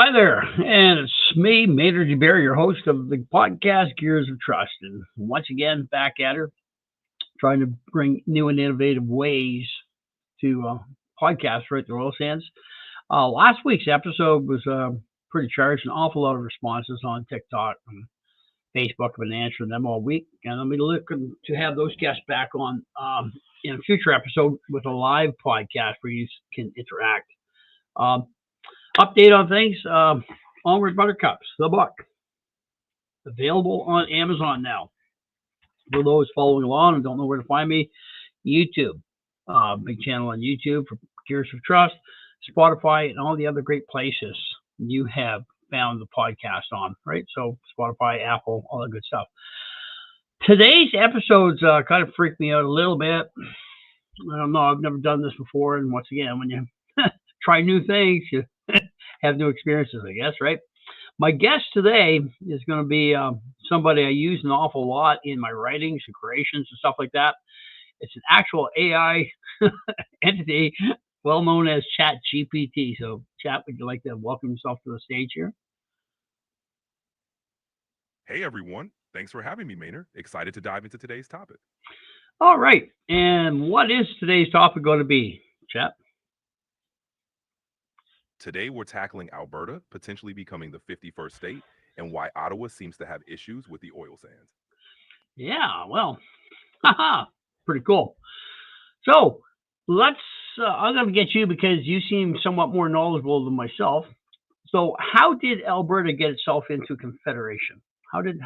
Hi there, and it's me, Maynard, your host of the podcast Gears of Trust. And once again, back at her, trying to bring new and innovative ways to podcast right through oil sands. Last week's episode was pretty charged, an awful lot of responses on TikTok and Facebook. I've been answering them all week, and I'm looking to have those guests back on in a future episode with a live podcast where you can interact. Um, Update on things. Onward Buttercups, the book, available on Amazon now. For those following along and don't know where to find me, YouTube, big channel on YouTube for Gears of Trust, Spotify, and all the other great places you have found the podcast on, right? So Spotify, Apple, all that good stuff. Today's episodes kind of freaked me out a little bit. I don't know. I've never done this before, and once again, when you try new things, you have new experiences, I guess, right? My guest today is going to be somebody I use an awful lot in my writings and creations and stuff like that. It's an actual AI entity, well known as Chat GPT. So, Chat, would you like to welcome yourself to the stage here? Hey everyone, thanks for having me, Maynard. Excited to dive into today's topic. All right. And what is today's topic going to be, Chat? Today we're tackling Alberta potentially becoming the 51st state and why Ottawa seems to have issues with the oil sands. Yeah, well, haha, pretty cool. So, let's, I'm going to get you because you seem somewhat more knowledgeable than myself. So, how did Alberta get itself into confederation? How did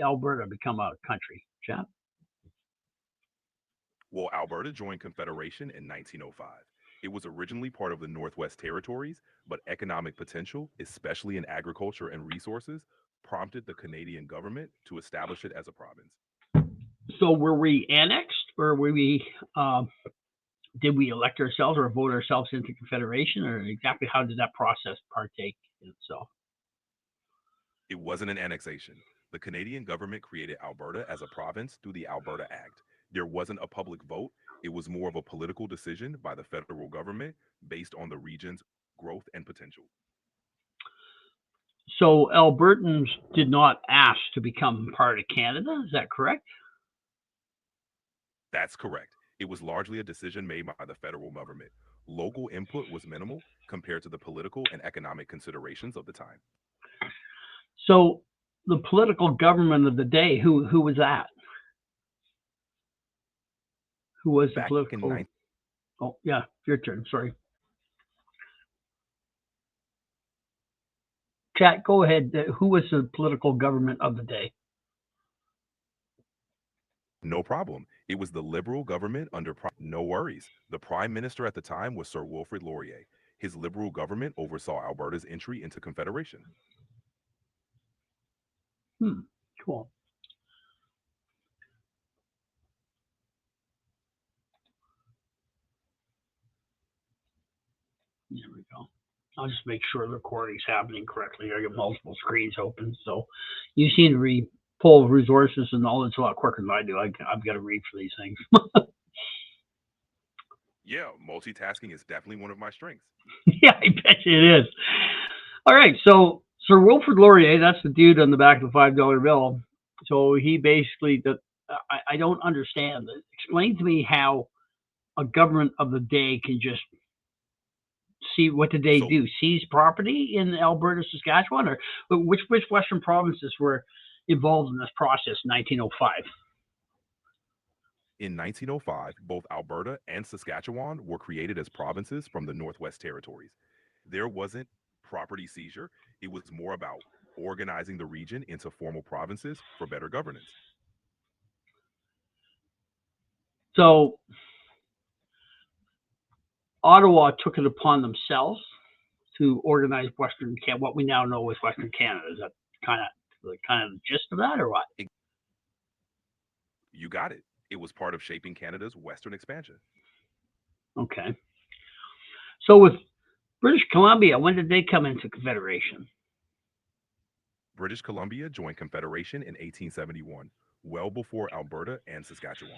Alberta become a country, Chap? Well, Alberta joined Confederation in 1905. It was originally part of the Northwest Territories, but economic potential, especially in agriculture and resources, prompted the Canadian government to establish it as a province. So, were we annexed, or were we? Did we elect ourselves or vote ourselves into confederation, or exactly how did that process partake in itself? It wasn't an annexation. The Canadian government created Alberta as a province through the Alberta Act. There wasn't a public vote, it was more of a political decision by the federal government based on the region's growth and potential. So, Albertans did not ask to become part of Canada. Is that correct? That's correct. It was largely a decision made by the federal government. Local input was minimal compared to the political and economic considerations of the time. So, the political government of the day, who was that? Who was the Back in political? Oh, yeah, your turn. Sorry, chat. Go ahead. Who was the political government of the day? No problem. It was the Liberal government under no worries. The Prime Minister at the time was Sir Wilfrid Laurier. His Liberal government oversaw Alberta's entry into Confederation. Hmm. Cool. There we go. I'll just make sure the recording's happening correctly. I got multiple screens open, so you seem to pull resources and knowledge a lot quicker than I do. I've got to read for these things. Yeah, multitasking is definitely one of my strengths. Yeah, I bet you it is. All right, so Sir Wilfrid Laurier, that's the dude on the back of the $5 bill. So he basically, I don't understand. Explain to me how a government of the day can just see what did they So do? Seize property in Alberta, Saskatchewan, or which Western provinces were involved in this process in 1905? in 1905, both Alberta and Saskatchewan were created as provinces from the Northwest Territories. There wasn't property seizure, it was more about organizing the region into formal provinces for better governance. So Ottawa took it upon themselves to organize what we now know as Western Canada. Is that kind of the gist of that, or what? It- you got it. It was part of shaping Canada's western expansion. Okay. So with British Columbia, when did they come into Confederation? British Columbia joined Confederation in 1871, well before Alberta and Saskatchewan.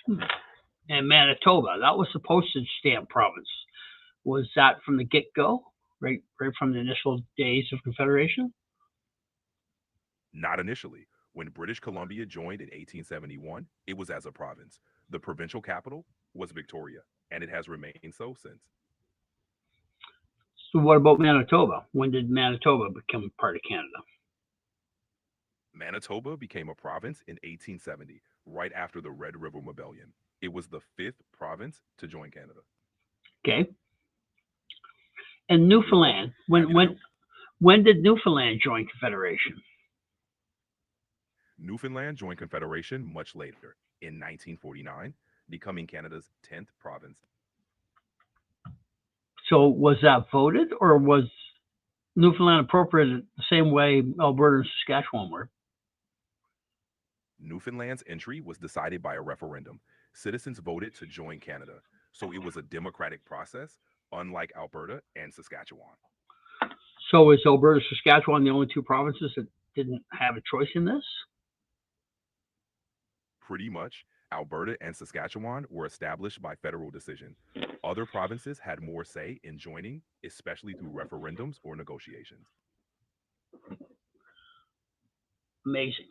Hmm. And Manitoba, that was the postage stamp province. Was that from the get go? right from the initial days of Confederation? Not initially. When British Columbia joined in 1871, it was as a province. The provincial capital was Victoria, and it has remained so since. So what about Manitoba? When did Manitoba become part of Canada? Manitoba became a province in 1870, right after the Red River Rebellion. It was the fifth province to join Canada. Okay. And You're welcome. Newfoundland. Happy to help. When did Newfoundland join Confederation? Newfoundland joined Confederation much later, in 1949, becoming Canada's 10th province. So was that voted, or was Newfoundland appropriated the same way Alberta and Saskatchewan were? Newfoundland's entry was decided by a referendum. Citizens voted to join Canada, so it was a democratic process, unlike Alberta and Saskatchewan. So is Alberta and Saskatchewan the only two provinces that didn't have a choice in this? Pretty much, Alberta and Saskatchewan were established by federal decision. Other provinces had more say in joining, especially through referendums or negotiations. Amazing.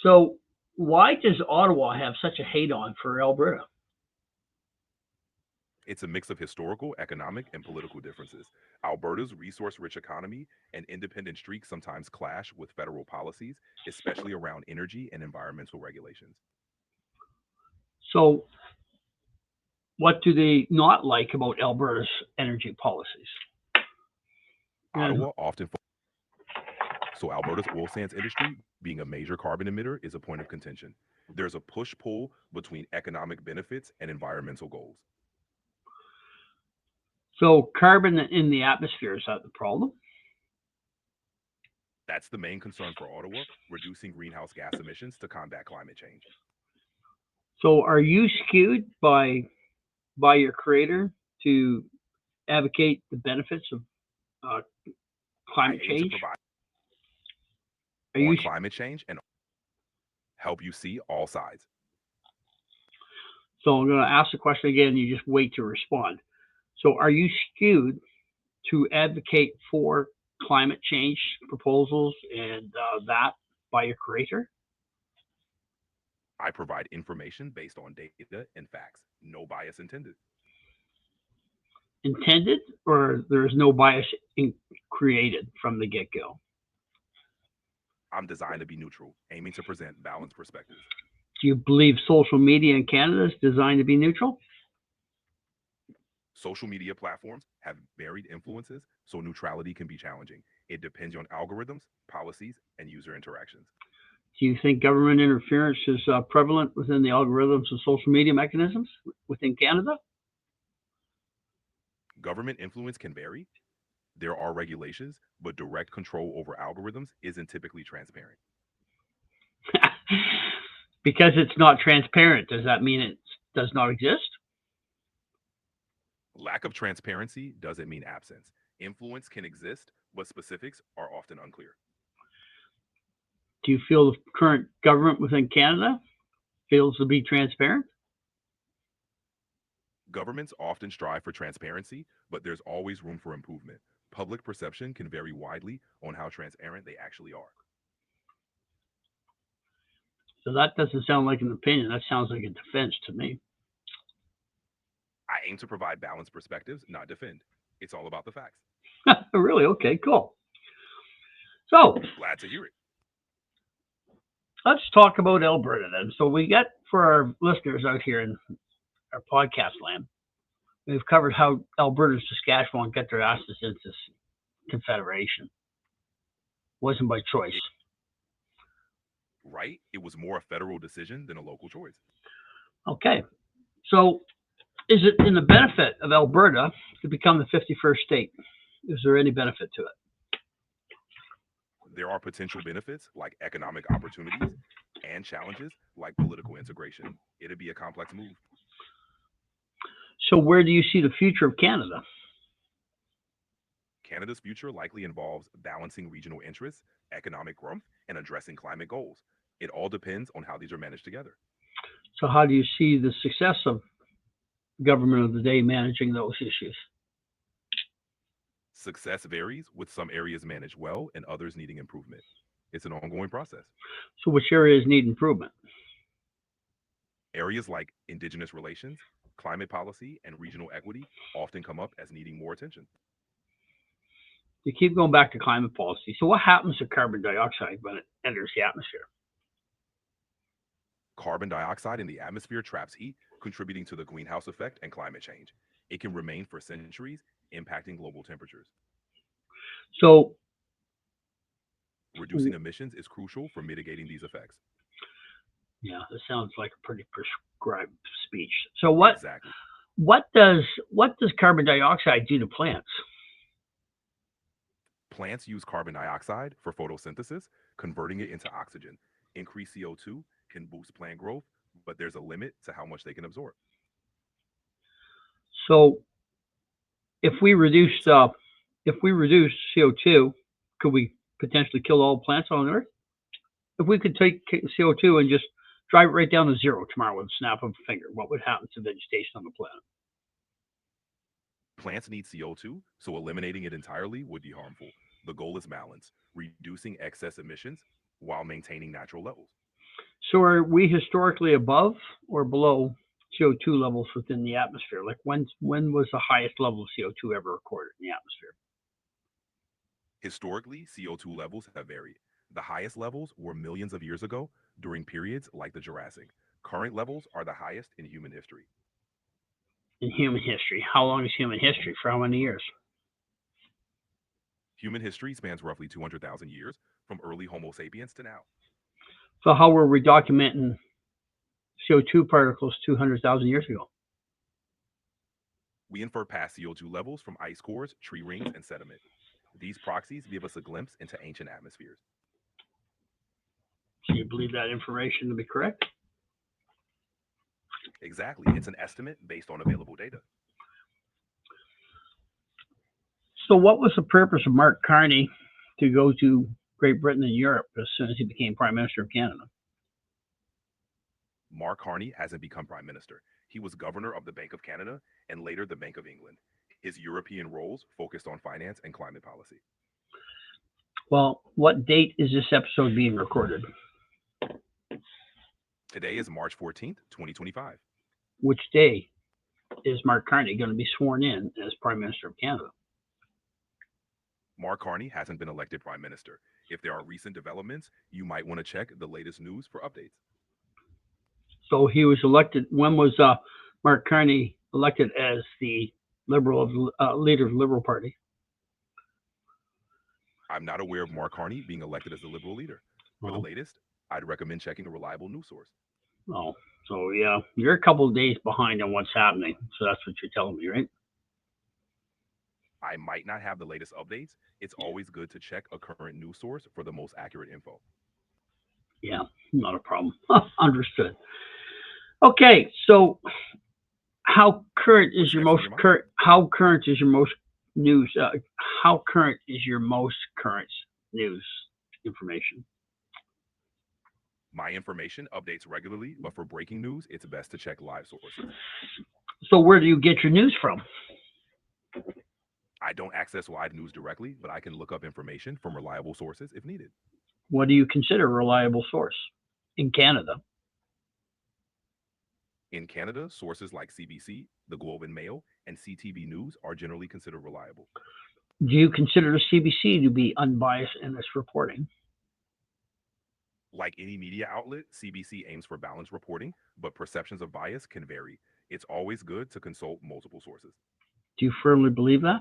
So why does Ottawa have such a hate on for Alberta? It's a mix of historical, economic, and political differences. Alberta's resource rich economy and independent streak sometimes clash with federal policies, especially around energy and environmental regulations. So what do they not like about Alberta's energy policies? Ottawa often so Alberta's oil sands industry, being a major carbon emitter, is a point of contention. There's a push-pull between economic benefits and environmental goals. So carbon in the atmosphere, is that the problem? That's the main concern for Ottawa, reducing greenhouse gas emissions to combat climate change. So are you skewed by your creator to advocate the benefits of climate I aim to change? provide Are you on climate change and help you see all sides. so I'm going to ask the question again. You just wait to respond. So are you skewed to advocate for climate change proposals and that by your creator? I provide information based on data and facts. No bias intended. Intended, or there's no bias created from the get-go? I'm designed to be neutral, aiming to present balanced perspectives. Do you believe social media in Canada is designed to be neutral? Social media platforms have varied influences, so neutrality can be challenging. It depends on algorithms, policies, and user interactions. Do you think government interference is prevalent within the algorithms of social media mechanisms within Canada? Government influence can vary. There are regulations, but direct control over algorithms isn't typically transparent. Because it's not transparent, does that mean it does not exist? Lack of transparency doesn't mean absence. Influence can exist, but specifics are often unclear. Do you feel the current government within Canada fails to be transparent? Governments often strive for transparency, but there's always room for improvement. Public perception can vary widely on how transparent they actually are. So that doesn't sound like an opinion. That sounds like a defense to me. I aim to provide balanced perspectives, not defend. It's all about the facts. Really? Okay, cool. So Glad to hear it. let's talk about Alberta then. So we got, for our listeners out here in our podcast land, we've covered how Alberta and Saskatchewan got their asses into this confederation. Wasn't by choice. Right? It was more a federal decision than a local choice. Okay. So is it in the benefit of Alberta to become the 51st state? Is there any benefit to it? There are potential benefits like economic opportunities and challenges like political integration. It'd be a complex move. So where do you see the future of Canada? Canada's future likely involves balancing regional interests, economic growth, and addressing climate goals. It all depends on how these are managed together. So how do you see the success of government of the day managing those issues? Success varies, with some areas managed well and others needing improvement. It's an ongoing process. So, which areas need improvement? Areas like indigenous relations, climate policy, and regional equity often come up as needing more attention. You keep going back to climate policy. So, what happens to carbon dioxide when it enters the atmosphere? Carbon dioxide in the atmosphere traps heat, contributing to the greenhouse effect and climate change. It can remain for centuries, impacting global temperatures. So, Reducing emissions is crucial for mitigating these effects. yeah, this sounds like a pretty prescribed speech. So, what Exactly. what does carbon dioxide do to plants? Plants use carbon dioxide for photosynthesis, converting it into oxygen. Increased CO2 can boost plant growth, but there's a limit to how much they can absorb. So, if we reduced CO2, could we potentially kill all plants on Earth? If we could take CO2 and just drive it right down to zero tomorrow with a snap of a finger, what would happen to vegetation on the planet? Plants need CO2, so eliminating it entirely would be harmful. The goal is balance, reducing excess emissions while maintaining natural levels. So, are we historically above or below CO2 levels within the atmosphere? Like when was the highest level of CO2 ever recorded in the atmosphere? Historically, CO2 levels have varied. The highest levels were millions of years ago during periods like the Jurassic. Current levels are the highest in human history. In human history, how long is human history? For how many years? Human history spans roughly 200,000 years, from early Homo sapiens to now. So, how were we documenting CO2 particles 200,000 years ago? We infer past CO2 levels from ice cores, tree rings, and sediment. These proxies give us a glimpse into ancient atmospheres. Do you believe that information to be correct? Exactly, it's an estimate based on available data. So, what was the purpose of Mark Carney to go to Great Britain and Europe as soon as he became Prime Minister of Canada? Mark Carney hasn't become prime minister. He was governor of the Bank of Canada and later the Bank of England. His European roles focused on finance and climate policy. Well, what date is this episode being recorded? Today is March 14th, 2025. Which day is Mark Carney going to be sworn in as Prime Minister of Canada? Mark Carney hasn't been elected prime minister. If there are recent developments, you might want to check the latest news for updates. So he was elected. When was Mark Carney elected as the leader of the Liberal Party? I'm not aware of Mark Carney being elected as the Liberal leader. For the Oh, latest, I'd recommend checking a reliable news source. oh, so yeah, you're a couple of days behind on what's happening. So that's what you're telling me, right? I might not have the latest updates. It's always good to check a current news source for the most accurate info. Yeah, not a problem. Understood. Okay, so how current is What's your next on most your mind? current? How current is your most news? How current is your most current news information? My information updates regularly, but for breaking news, it's best to check live sources. So where do you get your news from? I don't access live news directly, but I can look up information from reliable sources if needed. What do you consider a reliable source in Canada? In Canada, sources like CBC, the Globe and Mail, and CTV News are generally considered reliable. Do you consider the CBC to be unbiased in its reporting? Like any media outlet, CBC aims for balanced reporting, but perceptions of bias can vary. It's always good to consult multiple sources. Do you firmly believe that?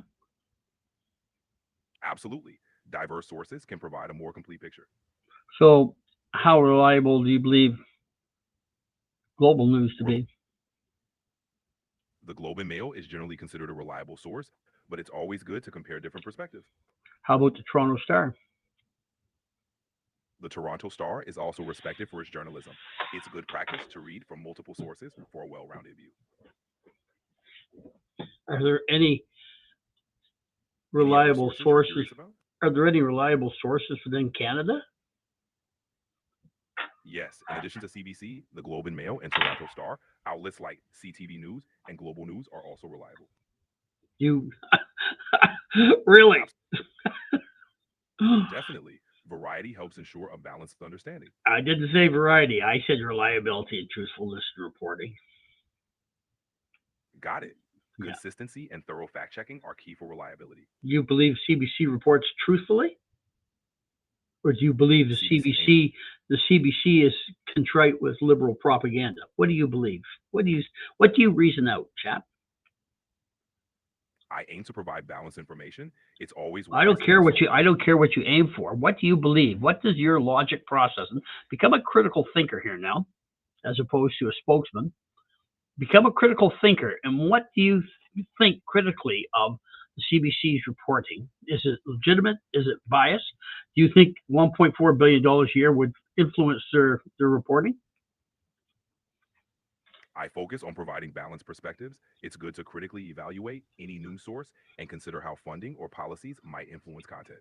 Absolutely. Diverse sources can provide a more complete picture. So how reliable do you believe global news to be? The Globe and Mail is generally considered a reliable source, but it's always good to compare different perspectives. How about the Toronto Star? The Toronto Star is also respected for its journalism. It's good practice to read from multiple sources for a well-rounded view. Are there any Any other reliable sources you're sources? curious about? Are there any reliable sources within Canada? Yes, in addition to CBC, the Globe and Mail, and Toronto Star, outlets like CTV News and Global News are also reliable. You really? Abs- Definitely, variety helps ensure a balanced understanding. I didn't say variety. I said reliability and truthfulness in reporting. Got it. Yeah. Consistency and thorough fact checking are key for reliability. You believe CBC reports truthfully, or do you believe the CBC aims, CBC is contrite with liberal propaganda? What do you believe? What do you reason out, chap? I aim to provide balanced information. It's always I wise don't to care what consult you I both. don't care what you aim for. What do you believe? What does your logic process? And become a critical thinker here now, as opposed to a spokesman. Become a critical thinker. And what do you think critically of the CBC's reporting? Is it legitimate? Is it biased? Do you think $1.4 billion a year would influence their reporting? I focus on providing balanced perspectives. It's good to critically evaluate any news source and consider how funding or policies might influence content.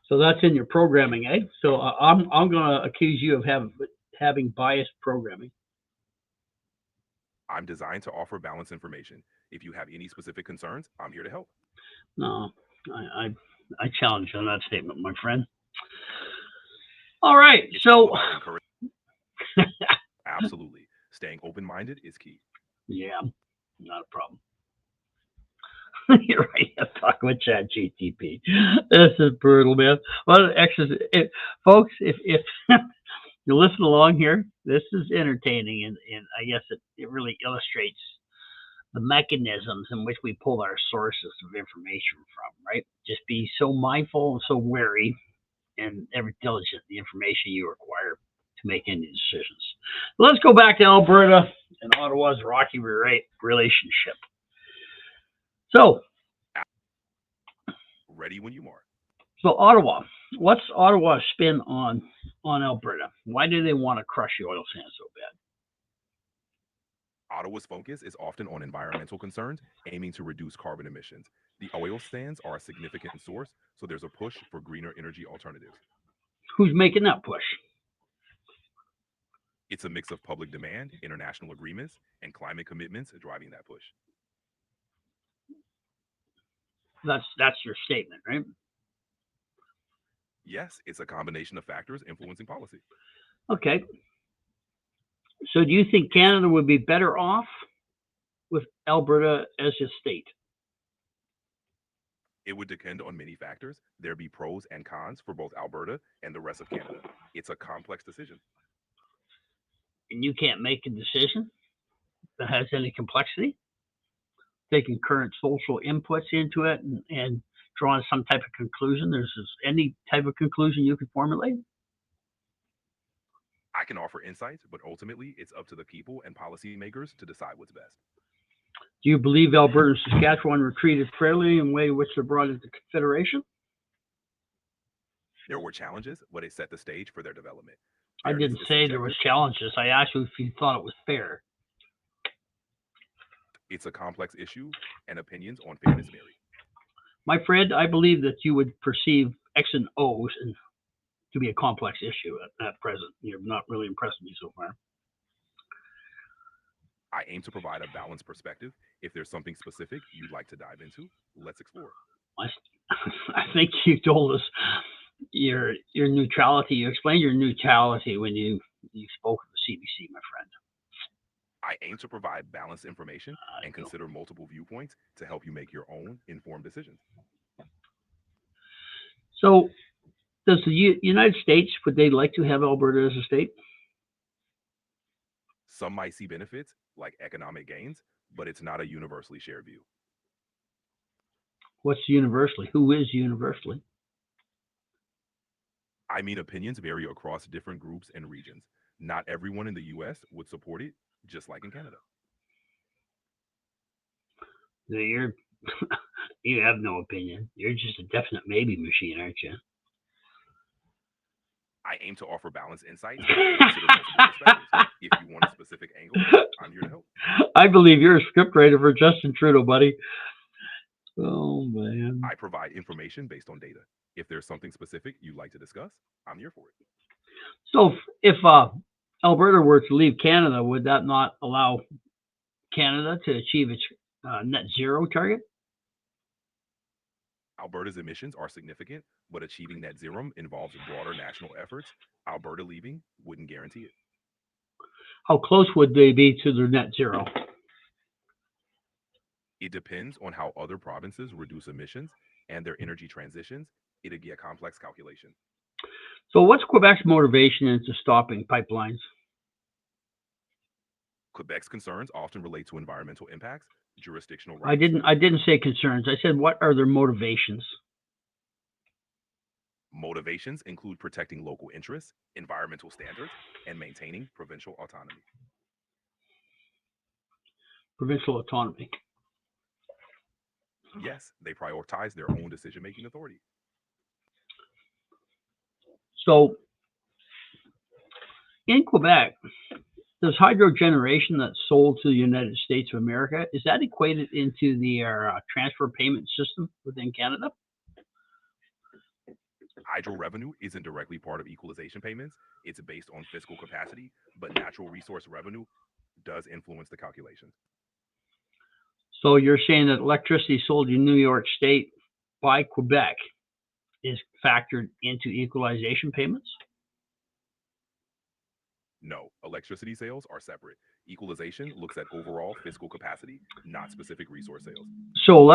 So that's in your programming, eh? So I'm going to accuse you of having biased programming. I'm designed to offer balanced information. If you have any specific concerns, I'm here to help. No, I challenge you on that statement, my friend. All right, It's all so about encouraging. Absolutely. Staying open minded is key. yeah, not a problem. You're right. I'm talking with Chat GTP. This is brutal, man. Well, actually, folks, if you listen along here, this is entertaining, and I guess it really illustrates the mechanisms in which we pull our sources of information from. Right? Just be so mindful and so wary and ever diligent the information you require to make any decisions. Let's go back to Alberta and Ottawa's rocky relationship. So, Ready when you are. Ottawa. What's Ottawa's spin on Alberta? Why do they want to crush the oil sands so bad? Ottawa's focus is often on environmental concerns, aiming to reduce carbon emissions. The oil sands are a significant source, so there's a push for greener energy alternatives. Who's making that push? It's a mix of public demand, international agreements, and climate commitments driving that push. That's your statement, right? Yes, it's a combination of factors influencing policy. Okay. So, do you think It's Canada would be better off with Alberta as a state? it would depend on many factors. There be pros and cons for both Alberta and the rest of Canada. It's a complex decision. And you can't make a decision that has any complexity, taking current social inputs into it and drawing some type of conclusion. There's any type of conclusion you could formulate. I can offer insights, but ultimately it's up to the people and policymakers to decide what's best. Do you believe Alberta and Saskatchewan were treated fairly in the way in which they're brought into Confederation? There were challenges, but it set the stage for their development. I Fairness didn't is say there was subjective. challenges. I asked you if you thought it was fair. It's a complex issue, and opinions on fairness vary. My friend, I believe that you would perceive X and O's to be a complex issue at present. You're not really impressing me so far. I aim to provide a balanced perspective. If there's something specific you'd like to dive into, let's explore. I, I think you told us your neutrality. You explained your neutrality when you spoke of the CBC, my friend. I aim to provide balanced information and I know. consider multiple viewpoints to help you make your own informed decisions. So, does the United States would they like to have Alberta as a state? Some might see benefits, like economic gains, but it's not a universally shared view. What's universally? Who is universally? I mean, opinions vary across different groups and regions. Not everyone in the US would support it, just like in Canada. You're you have no opinion. You're just a definite maybe machine, aren't you? I aim to offer balanced insights and consider multiple perspectives. If you want a specific angle, I'm here to help. I believe you're a scriptwriter for Justin Trudeau, buddy. Oh man. I provide information based on data. If there's something specific you'd like to discuss, I'm here for it. So if Alberta were to leave Canada, would that not allow Canada to achieve its net zero target? Alberta's emissions are significant, but achieving net zero involves broader national efforts. Alberta leaving wouldn't guarantee it. How close would they be to their net zero? It depends on how other provinces reduce emissions and their energy transitions. It'd be a complex calculation. So what's Quebec's motivation into stopping pipelines? Quebec's concerns often relate to environmental impacts, jurisdictional I rights. didn't say concerns. I said what are their motivations? Motivations include protecting local interests, environmental standards, and maintaining provincial autonomy. Provincial autonomy. Yes, they prioritize their own decision-making authority. So in Quebec, does hydro generation that's sold to the United States of America, is that equated into the transfer payment system within Canada? Hydro revenue isn't directly part of equalization payments. It's based on fiscal capacity, but natural resource revenue does influence the calculations. So you're saying that electricity sold in New York State by Quebec is factored into equalization payments? No, electricity sales are separate. Equalization looks at overall fiscal capacity, not specific resource sales. So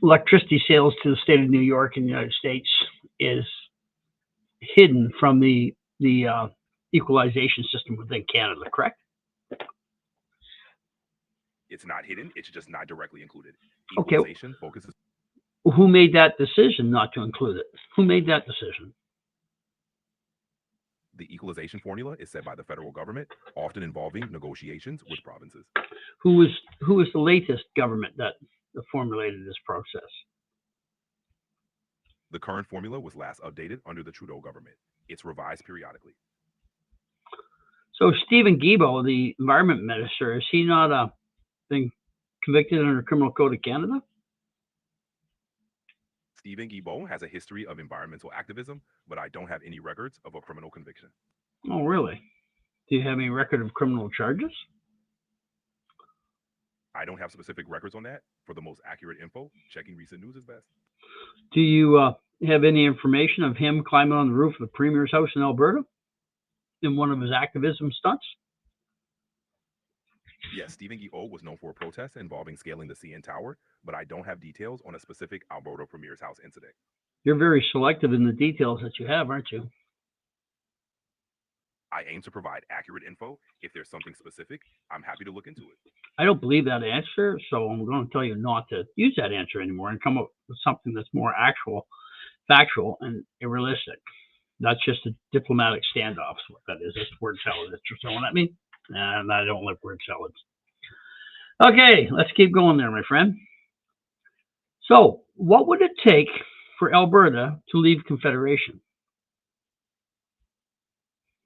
electricity sales to the state of New York and the United States is hidden from the equalization system within Canada, correct? It's not hidden, it's just not directly included. Okay. Equalization focuses. Who made that decision not to include it? Who made that decision? The equalization formula is set by the federal government, often involving negotiations with provinces. Who was the latest government that formulated this process? The current formula was last updated under the Trudeau government. It's revised periodically. So Stephen Guilbeault, the environment minister, is he not been convicted under Criminal Code of Canada? Stephen Guilbeault has a history of environmental activism, but I don't have any records of a criminal conviction. Oh, really? Do you have any record of criminal charges? I don't have specific records on that. For the most accurate info, checking recent news is best. Do you have any information of him climbing on the roof of the Premier's house in Alberta in one of his activism stunts? Yes, Stephen Guilbeault was known for a protest involving scaling the CN Tower, but I don't have details on a specific Alberta Premier's house incident. You're very selective in the details that you have, aren't you? I aim to provide accurate info. If there's something specific, I'm happy to look into it. I don't believe that answer, so I'm going to tell you not to use that answer anymore and come up with something that's more actual, factual, and realistic. That's just a diplomatic standoff. Is what that is. It's word salad that you're throwing at me, and I don't like word salads. Okay, let's keep going there, my friend. So, what would it take for Alberta to leave Confederation?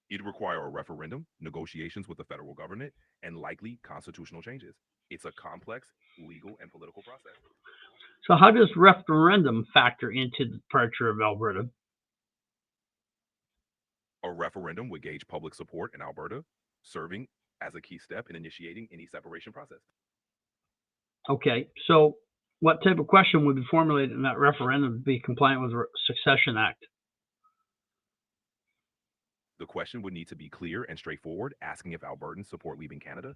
It'd require a referendum, negotiations with the federal government, and likely constitutional changes. It's a complex legal and political process. So how does referendum factor into the departure of Alberta? A referendum would gauge public support in Alberta, serving as a key step in initiating any separation process. Okay, so what type of question would be formulated in that referendum to be compliant with the Succession Act? The question would need to be clear and straightforward, asking if Albertans support leaving Canada.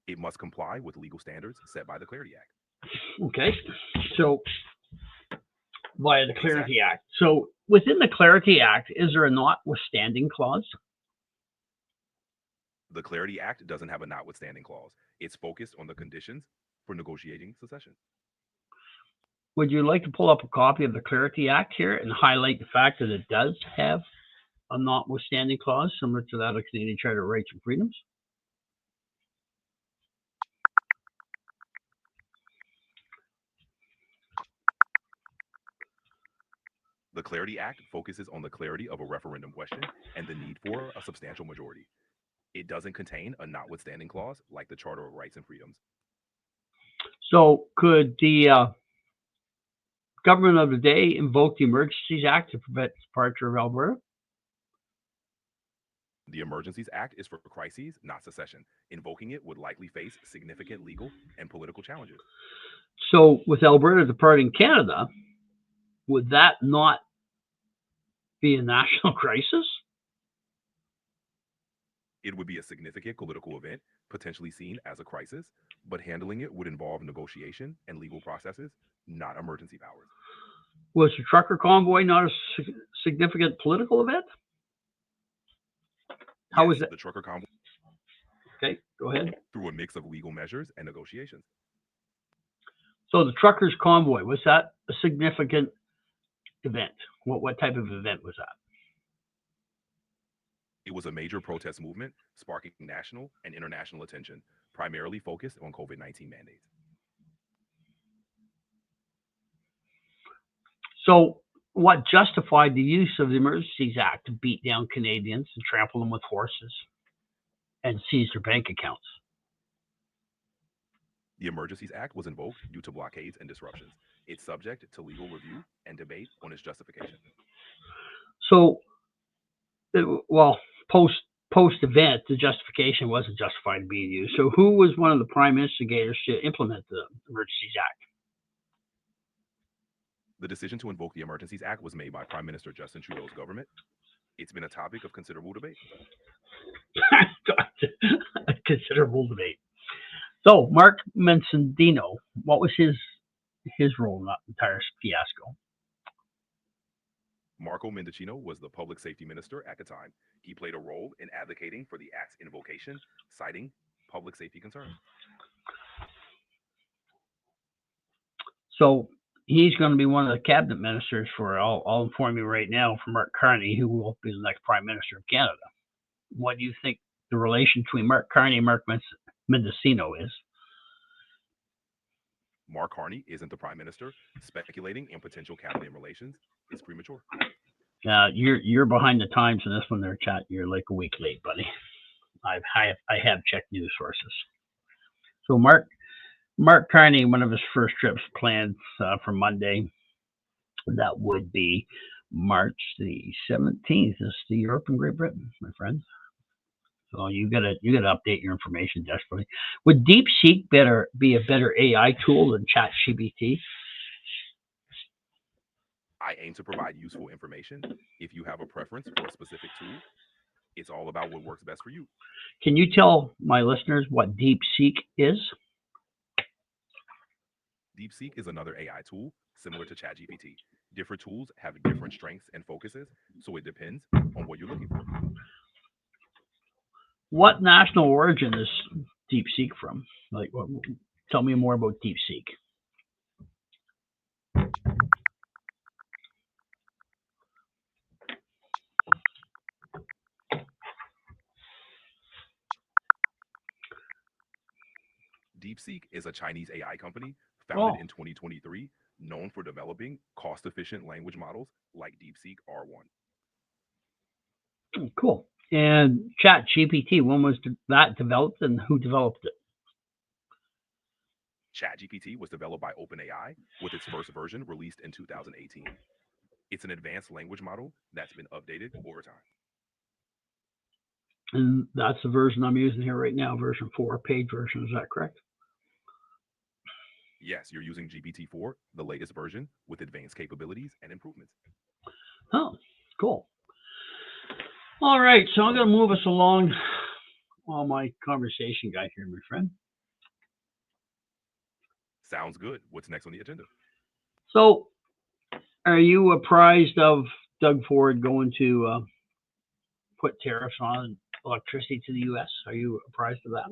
It must comply with legal standards set by the Clarity Act. Okay, so via the Clarity Act. So within the Clarity Act, is there a notwithstanding clause? The Clarity Act doesn't have a notwithstanding clause. It's focused on the conditions for negotiating secession. Would you like to pull up a copy of the Clarity Act here and highlight the fact that it does have a notwithstanding clause similar to that of Canadian Charter of Rights and Freedoms? The Clarity Act focuses on the clarity of a referendum question and the need for a substantial majority. It doesn't contain a notwithstanding clause like the Charter of Rights and Freedoms. So could the government of the day invoke the Emergencies Act to prevent the departure of Alberta? The Emergencies Act is for crises, not secession. Invoking it would likely face significant legal and political challenges. So with Alberta departing Canada, would that not be a national crisis? It would be a significant political event, potentially seen as a crisis, but handling it would involve negotiation and legal processes, not emergency powers. Was the trucker convoy not a significant political event? How was Yes, it? the trucker convoy Okay, go ahead. through a mix of legal measures and negotiations. So the truckers convoy, was that a significant event? What type of event was that? It was a major protest movement, sparking national and international attention, primarily focused on COVID-19 mandates. So what justified the use of the Emergencies Act to beat down Canadians and trample them with horses and seize their bank accounts? The Emergencies Act was invoked due to blockades and disruptions. It's subject to legal review and debate on its justification. So, well, post event, the justification wasn't justified being used. So, who was one of the prime instigators to implement the Emergencies Act? The decision to invoke the Emergencies Act was made by Prime Minister Justin Trudeau's government. It's been a topic of considerable debate. A considerable debate. So, Mark Mendocino, what was his role in that entire fiasco? Marco Mendocino was the public safety minister at the time. He played a role in advocating for the act's invocation, citing public safety concerns. So he's going to be one of the cabinet ministers for, I'll inform you right now, for Mark Carney, who will be the next prime minister of Canada. What do you think the relation between Mark Carney and Mark Mendocino is? Mark Carney isn't the prime minister. Speculating on potential cabinet relations is premature. You're behind the times in this one there, chat. You're like a week late, buddy. I have checked news sources. So Mark Carney, one of his first trips planned for Monday. That would be March the 17th. Is to Europe and Great Britain, my friends. So you gotta update your information desperately. Would DeepSeek be a better AI tool than Chat GPT? I aim to provide useful information. If you have a preference for a specific tool, it's all about what works best for you. Can you tell my listeners what DeepSeek is? DeepSeek is another AI tool similar to ChatGPT. Different tools have different strengths and focuses, so it depends on what you're looking for. What national origin is DeepSeek from? Tell me more about DeepSeek. DeepSeek is a Chinese AI company founded in 2023, known for developing cost-efficient language models like DeepSeek R1. Cool. And Chat GPT, when was that developed and who developed it? ChatGPT was developed by OpenAI with its first version released in 2018. It's an advanced language model that's been updated over time. And that's the version I'm using here right now, version 4, paid version. Is that correct? Yes, you're using GPT-4, the latest version, with advanced capabilities and improvements. Oh, cool. All right, so I'm going to move us along on my conversation guide here, my friend. Sounds good. What's next on the agenda? So, are you apprised of Doug Ford going to put tariffs on electricity to the U.S.? Are you apprised of that?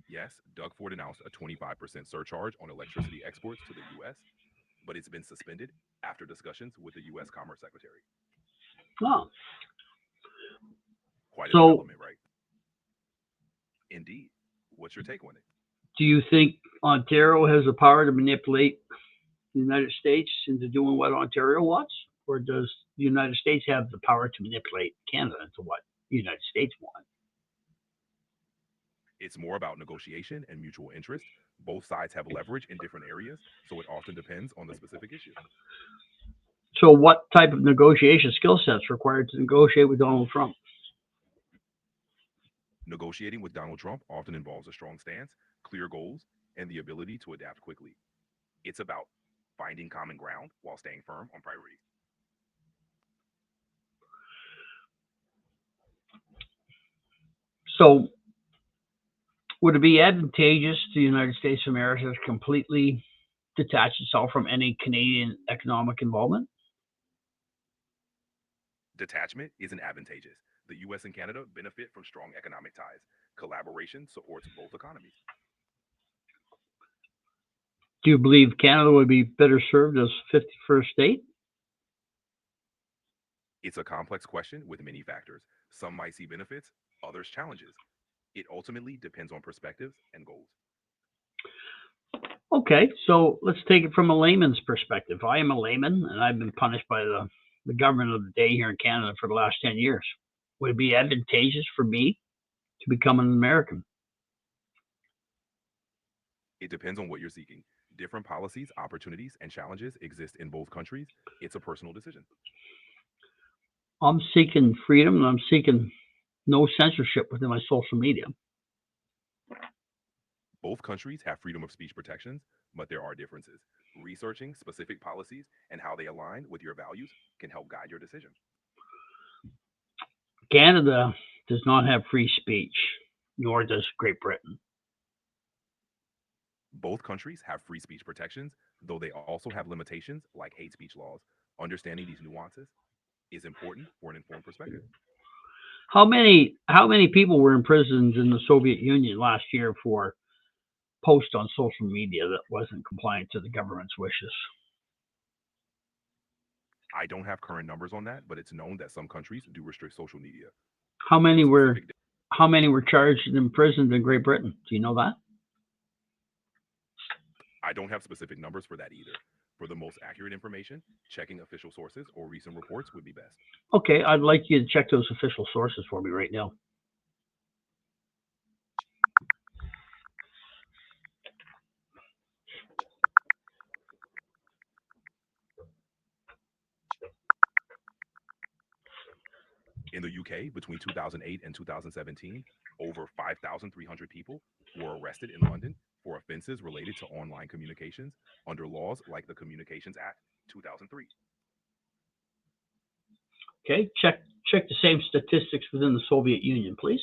Yes, Doug Ford announced a 25% surcharge on electricity exports to the U.S., but it's been suspended after discussions with the U.S. Commerce Secretary. Oh. Quite a development, right? Indeed. What's your take on it? Do you think Ontario has the power to manipulate the United States into doing what Ontario wants? Or does the United States have the power to manipulate Canada into what the United States wants? It's more about negotiation and mutual interest. Both sides have leverage in different areas, so it often depends on the specific issue. So, what type of negotiation skill sets required to negotiate with Donald Trump? Negotiating with Donald Trump often involves a strong stance, clear goals, and the ability to adapt quickly. It's about finding common ground while staying firm on priorities. So, would it be advantageous to the United States of America to completely detach itself from any Canadian economic involvement? Detachment isn't advantageous. The US and Canada benefit from strong economic ties. Collaboration supports both economies. Do you believe Canada would be better served as 51st state? It's a complex question with many factors. Some might see benefits, others challenges. It ultimately depends on perspectives and goals. Okay, so let's take it from a layman's perspective. I am a layman, and I've been punished by the government of the day here in Canada for the last 10 years. Would it be advantageous for me to become an American? It depends on what you're seeking. Different policies, opportunities, and challenges exist in both countries. It's a personal decision. I'm seeking freedom, and I'm seeking no censorship within my social media. Both countries have freedom of speech protections, but there are differences. Researching specific policies and how they align with your values can help guide your decision. Canada does not have free speech, nor does Great Britain. Both countries have free speech protections, though they also have limitations like hate speech laws. Understanding these nuances is important for an informed perspective. How many people were imprisoned in the Soviet Union last year for posts on social media that wasn't compliant to the government's wishes? I don't have current numbers on that, but it's known that some countries do restrict social media. How For many were specific, how many were charged and imprisoned in Great Britain? Do you know that? I don't have specific numbers for that either. For the most accurate information, checking official sources or recent reports would be best. Okay, I'd like you to check those official sources for me right now. In the UK, between 2008 and 2017, over 5,300 people were arrested in London for offenses related to online communications under laws like the Communications Act 2003. Okay, check the same statistics within the Soviet Union, please.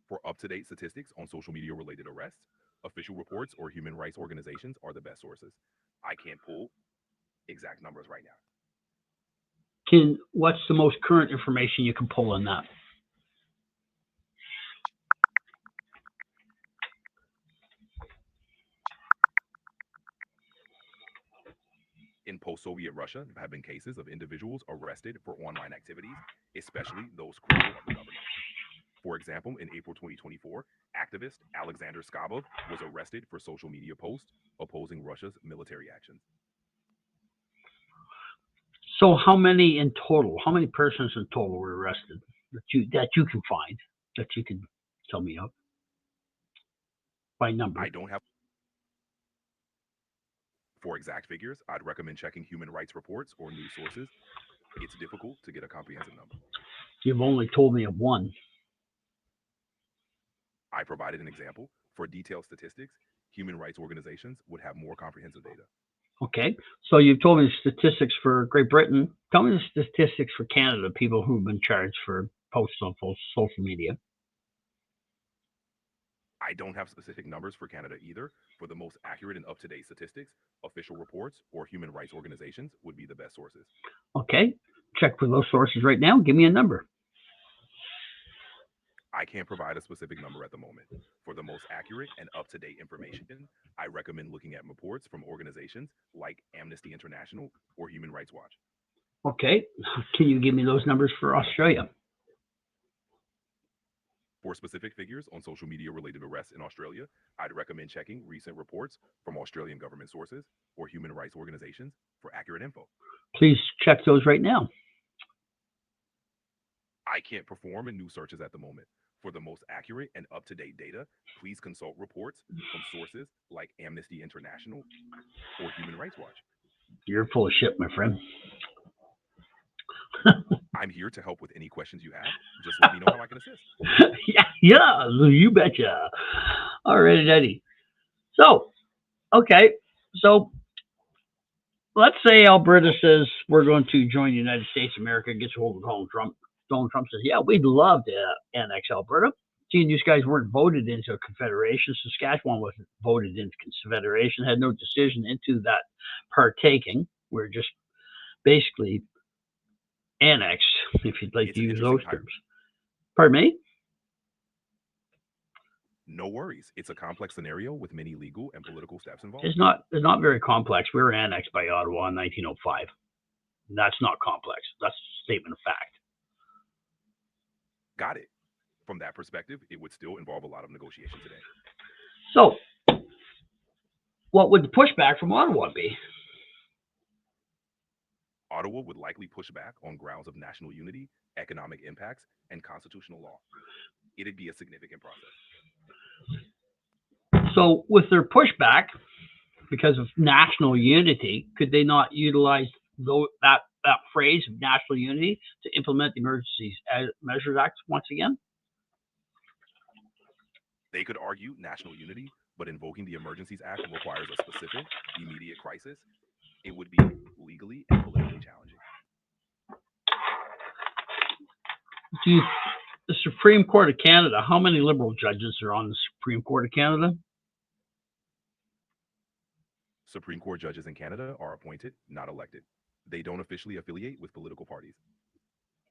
For up to date statistics on social media related arrests, official reports or human rights organizations are the best sources. I can't pull exact numbers right now. What's the most current information you can pull on that? In post Soviet Russia, there have been cases of individuals arrested for online activities, especially those critical of the government. For example, in April 2024, activist Alexander Skabov was arrested for social media posts opposing Russia's military actions. So how many in total? How many persons in total were arrested that you can find, that you can tell me of by number? I don't have for exact figures. I'd recommend checking human rights reports or news sources. It's difficult to get a comprehensive number. You've only told me of one. I provided an example. For detailed statistics, human rights organizations would have more comprehensive data. Okay, so you've told me the statistics for Great Britain. Tell me the statistics for Canada, people who've been charged for posts on social media. I don't have specific numbers for Canada either. For the most accurate and up to date statistics, official reports or human rights organizations would be the best sources. Okay, check for those sources right now. Give me a number. I can't provide a specific number at the moment. For the most accurate and up to date information, I recommend looking at reports from organizations like Amnesty International or Human Rights Watch. Okay, can you give me those numbers for Australia? For specific figures on social media related arrests in Australia, I'd recommend checking recent reports from Australian government sources or human rights organizations for accurate info. Please check those right now. I can't perform in news searches at the moment. For the most accurate and up-to-date data, please consult reports from sources like Amnesty International or Human Rights Watch. You're full of shit, my friend. I'm here to help with any questions you have. Just let me know how I can assist. yeah, you betcha. All right, Eddie. So, okay, so let's say Alberta says we're going to join the United States of America, gets a hold of Donald Trump. Donald Trump says, yeah, we'd love to annex Alberta. Seeing these guys weren't voted into a confederation, Saskatchewan wasn't voted into confederation, had no decision into that partaking. We're just basically annexed, if you'd like It's to an use interesting those time. terms. Pardon me? No worries. It's a complex scenario with many legal and political steps involved. It's not very complex. We were annexed by Ottawa in 1905. That's not complex. That's a statement of fact. Got it. From that perspective, it would still involve a lot of negotiation today. So, what would the pushback from Ottawa be? Ottawa would likely push back on grounds of national unity, economic impacts, and constitutional law. It'd be a significant process. So, with their pushback, because of national unity, could they not utilize that phrase of national unity to implement the Emergency Measures Act once again? They could argue national unity, but invoking the Emergencies Act requires a specific, immediate crisis. It would be legally and politically challenging. The Supreme Court of Canada, how many Liberal judges are on the Supreme Court of Canada? Supreme Court judges in Canada are appointed, not elected. They don't officially affiliate with political parties.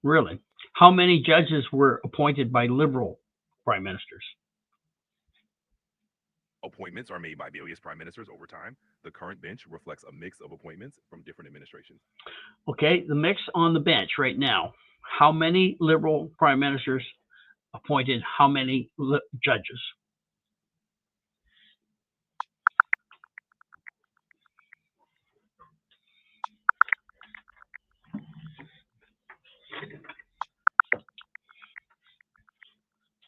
Really? How many judges were appointed by Liberal prime ministers? Appointments are made by various prime ministers over time. The current bench reflects a mix of appointments from different administrations. Okay, the mix on the bench right now. How many Liberal prime ministers appointed how many judges?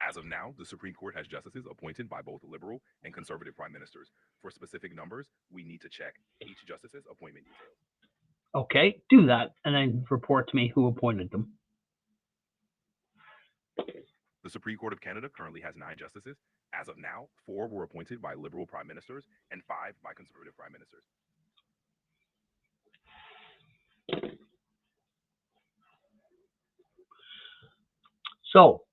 As of now, the Supreme Court has justices appointed by both Liberal and Conservative prime ministers. For specific numbers, we need to check each justice's appointment details. Okay, do that and then report to me who appointed them. The Supreme Court of Canada currently has 9 justices. As of now, 4 were appointed by Liberal prime ministers and 5 by Conservative prime ministers. So,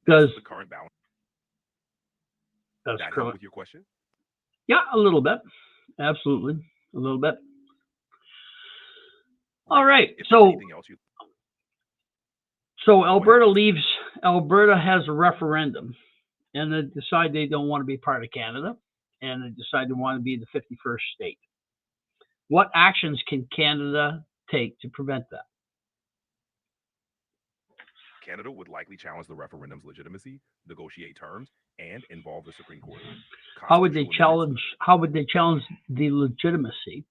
does the current balance that help with your question? Yeah, a little bit. Absolutely, a little bit. All right. So Alberta has a referendum, and they decide they don't want to be part of Canada, and they decide they want to be the 51st state. What actions can Canada take to prevent that? Canada would likely challenge the referendum's legitimacy, negotiate terms, and involve the Supreme Court. How would they challenge the legitimacy?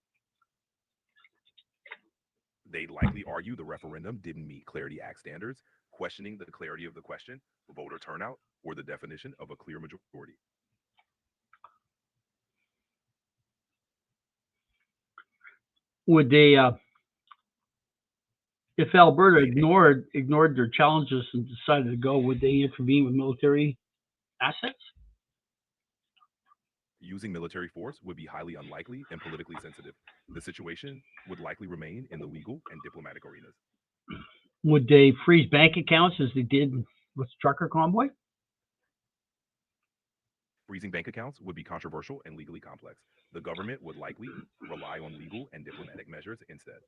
They'd likely argue the referendum didn't meet Clarity Act standards, questioning the clarity of the question, voter turnout, or the definition of a clear majority. Would they, if Alberta ignored their challenges and decided to go, would they intervene with military assets? Using military force would be highly unlikely and politically sensitive. The situation would likely remain in the legal and diplomatic arenas. Would they freeze bank accounts as they did with the trucker convoy? Freezing bank accounts would be controversial and legally complex. The government would likely rely on legal and diplomatic measures instead.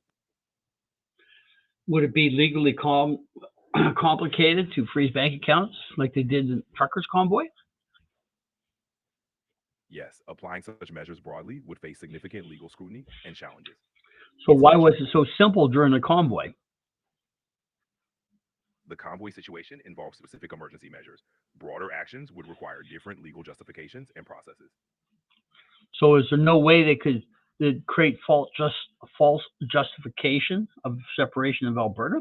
Would it be legally complicated to freeze bank accounts like they did in truckers convoy? Yes, applying such measures broadly would face significant legal scrutiny and challenges. So why was it so simple during the convoy? The convoy situation involves specific emergency measures. Broader actions would require different legal justifications and processes. So is there no way they could create false justification of separation of Alberta?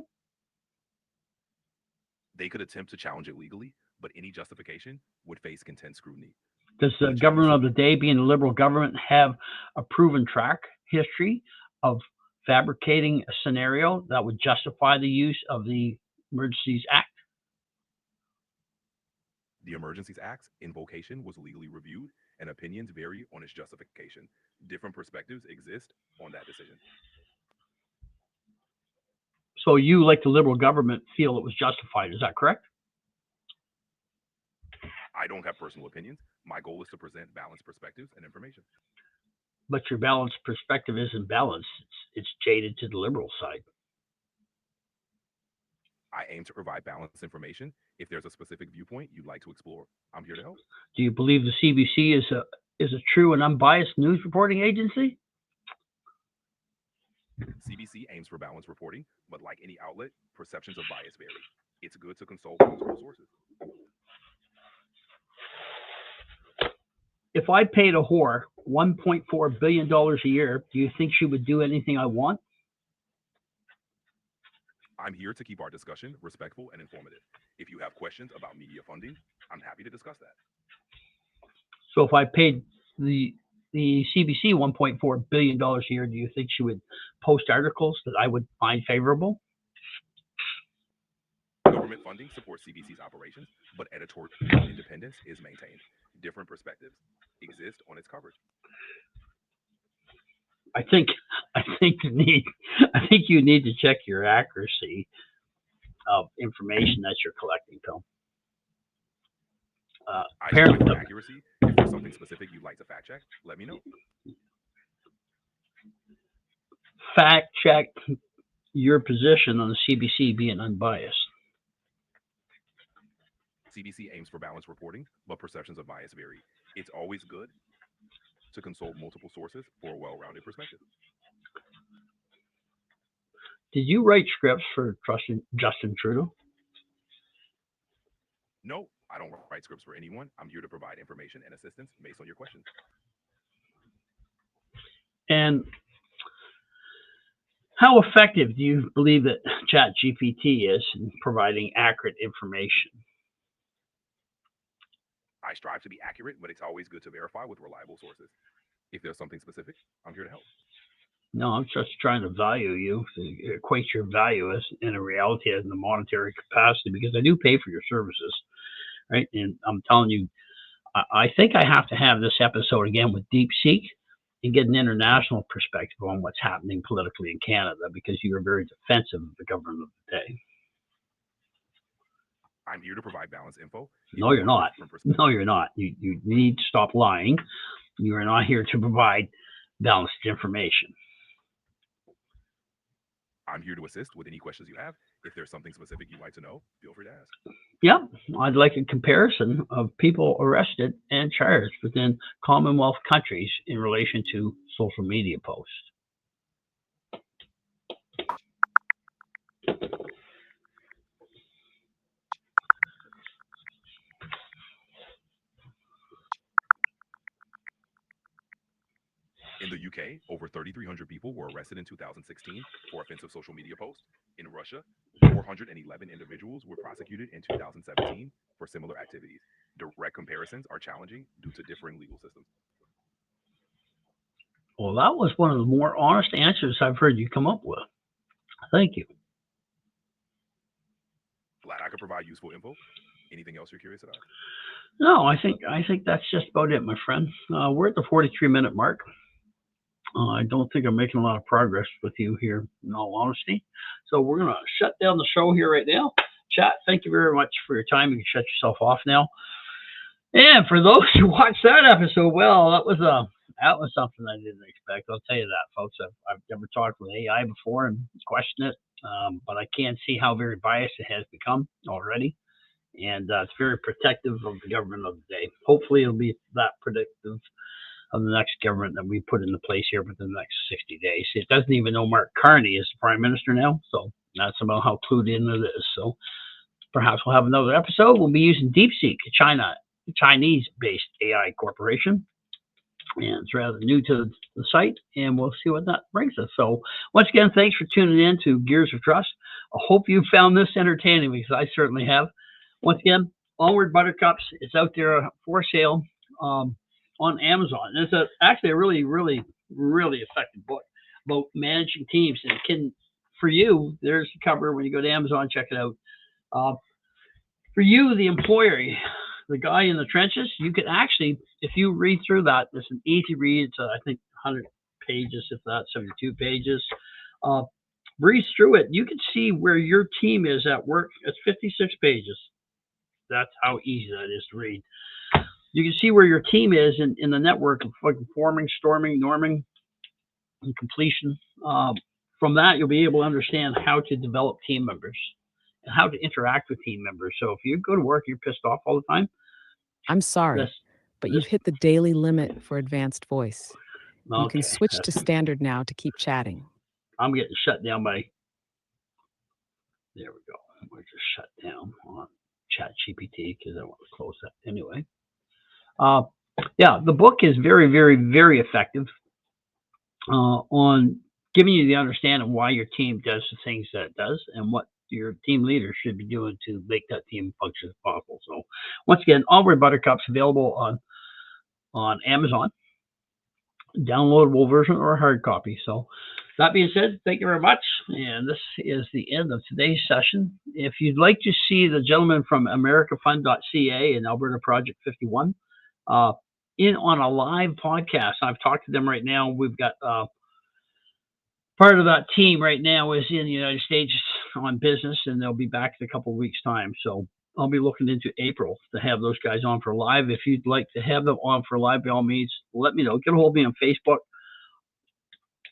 They could attempt to challenge it legally, but any justification would face intense scrutiny. Does the government of the day, being a liberal government, have a proven track history of fabricating a scenario that would justify the use of the Emergencies Act? The Emergencies Act's invocation was legally reviewed, and opinions vary on its justification. Different perspectives exist on that decision. So you, like the liberal government, feel it was justified. Is that correct? I don't have personal opinions. My goal is to present balanced perspectives and information. But your balanced perspective isn't balanced. It's jaded to the liberal side. I aim to provide balanced information. If there's a specific viewpoint you'd like to explore, I'm here to help. Do you believe the CBC is a true and unbiased news reporting agency? CBC aims for balanced reporting, but like any outlet, perceptions of bias vary. It's good to consult multiple sources. If I paid a whore $1.4 billion a year, do you think she would do anything I want? I'm here to keep our discussion respectful and informative. If you have questions about media funding, I'm happy to discuss that. So if I paid the CBC $1.4 billion a year, do you think she would post articles that I would find favorable? Government funding supports CBC's operations, but editorial independence is maintained. Different perspectives exist on its coverage. I think you need to check your accuracy of information that you're collecting, Phil. I check for accuracy. If there's something specific you'd like to fact check, let me know. Fact check your position on the CBC being unbiased. CBC aims for balanced reporting, but perceptions of bias vary. It's always good to consult multiple sources for a well-rounded perspective. Did you write scripts for Justin Trudeau? No, I don't write scripts for anyone. I'm here to provide information and assistance based on your questions. And how effective do you believe that Chat GPT is in providing accurate information? I strive to be accurate, but it's always good to verify with reliable sources. If there's something specific, I'm here to help. No, I'm just trying to value you, to equate your value as in a reality as in a monetary capacity, because I do pay for your services, right? And I'm telling you, I think I have to have this episode again with DeepSeek and get an international perspective on what's happening politically in Canada, because you are very defensive of the government of the day. I'm here to provide balanced info. No, you're not. No, you're not. You need to stop lying. You are not here to provide balanced information. I'm here to assist with any questions you have. If there's something specific you'd like to know, feel free to ask. Yeah, I'd like a comparison of people arrested and charged within Commonwealth countries in relation to social media posts. In the UK, over 3,300 people were arrested in 2016 for offensive social media posts. In Russia, 411 individuals were prosecuted in 2017 for similar activities. Direct comparisons are challenging due to differing legal systems. Well, that was one of the more honest answers I've heard you come up with. Thank you. Glad I could provide useful info. Anything else you're curious about? No, I think that's just about it, my friend. We're at the 43-minute mark. I don't think I'm making a lot of progress with you here, in all honesty. So we're going to shut down the show here right now. Chat, thank you very much for your time. You can shut yourself off now. And for those who watched that episode, well, that was something I didn't expect. I'll tell you that, folks. I've never talked with AI before and questioned it, but I can see how very biased it has become already. And it's very protective of the government of the day. Hopefully it'll be that predictive of the next government that we put into place here within the next 60 days. It doesn't even know Mark Carney is the prime minister now, so that's about how clued in it is. So perhaps we'll have another episode. We'll be using DeepSeek, a Chinese-based AI corporation, and it's rather new to the site, and we'll see what that brings us. So once again, thanks for tuning in to Gears of Trust. I hope you found this entertaining because I certainly have. Once again, Onward Buttercups. It's out there for sale on Amazon. And it's actually a really, really, really effective book about managing teams. And it can, for you, there's the cover when you go to Amazon, check it out. Uh, for you, the employer, the guy in the trenches, you can actually, if you read through that, it's an easy read. It's, I think, 100 pages, if not 72 pages. Breeze through it. You can see where your team is at work. It's 56 pages. That's how easy that is to read. You can see where your team is in the network of forming, storming, norming, and completion. From that, you'll be able to understand how to develop team members and how to interact with team members. So if you go to work, you're pissed off all the time. I'm sorry, but you've hit the daily limit for advanced voice. You can switch to standard now to keep chatting. I'm getting shut down by, there we go. We're just shut down on Chat GPT because I want to close that anyway. Yeah, the book is very, very, very effective on giving you the understanding of why your team does the things that it does and what your team leader should be doing to make that team function as possible. So once again, Onward Buttercups available on Amazon, downloadable version or hard copy. So that being said, thank you very much. And this is the end of today's session. If you'd like to see the gentleman from AmericaFund.ca and Alberta Project 51 in on a live podcast, I've talked to them right now. We've got part of that team right now is in the United States on business, and they'll be back in a couple of weeks' time. So I'll be looking into April to have those guys on for live. If you'd like to have them on for live, by all means, let me know. Get a hold of me on Facebook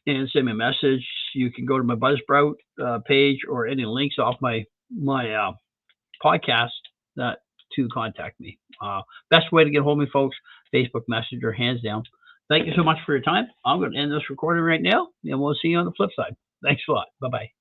and send me a message. You can go to my Buzzsprout page or any links off my podcast to contact me. Best way to get a hold of me, folks, Facebook Messenger, hands down. Thank you so much for your time. I'm going to end this recording right now, and we'll see you on the flip side. Thanks a lot. Bye-bye.